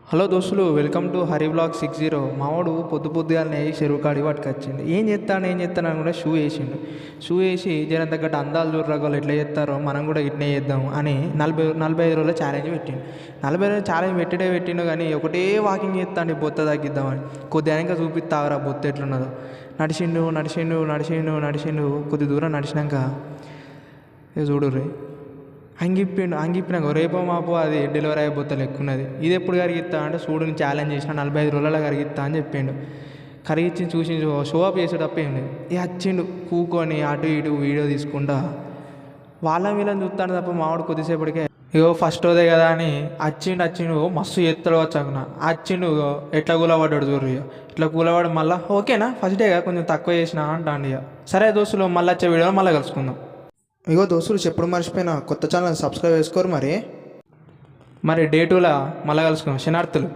Hello దోస్తులు, welcome to Hari blog 60. మావాడు పొద్దుగాలనే చెరువు కాడి పట్టుకొచ్చిండు. ఏం చేస్తాను అని కూడా షూ వేసి జనం తగ్గట్టు అందాలు చూడరాగోళ్ళు ఎట్లా చేస్తారో మనం కూడా ఇట్నే చేద్దాం అని 45 రోజుల ఛాలెంజ్ పెట్టిండు. 40 రోజుల ఛాలెంజ్ పెట్టిండు కానీ ఒకటే వాకింగ్ చేస్తాండి బొత్త తగ్గిద్దామని. కొద్దిగా ఇంకా చూపిస్తావరా బొత్త ఎట్లున్నదో. నడిచిండు కొద్ది దూరం నడిచినాక చూడుర్రి అంగిప్పినాక రేపో మాపో అది డెలివరీ అయిపోతా లెక్కున్నది. ఇది ఎప్పుడు కరిగిస్తా అంటే చూడుని ఛాలెంజ్ చేసిన 45 రోజులలో కరిగిస్తా అని చెప్పిండు. కరిగించి చూసి షో అప్ చేసే తప్ప ఏం లేదు. వచ్చిండు కూకొని అటు ఇటు వీడియో తీసుకుంటా వీళ్ళని చూస్తాను తప్ప మావాడు కొద్దిసేపటికే ఫస్ట్ రోజే కదా అని వచ్చిండు మస్తు ఎత్తడు వచ్చాకున వచ్చిండు ఎట్లా కూలబడ్డాడు చూడు. ఇట్లా కూలబడి మళ్ళీ ఓకేనా ఫస్ట్ డేగా కొంచెం తక్కువ చేసిన అంటాండి. సరే దోస్తులు, మళ్ళీ వచ్చే వీడియోలో మళ్ళీ కలుసుకుందాం. దోస్తులు చెప్పడం మర్చిపోయినా, కొత్త ఛానల్ సబ్స్క్రైబ్ చేసుకోరు మరి డే 2లా మళ్ళీ కలుసుకుందాం. శనార్థులు.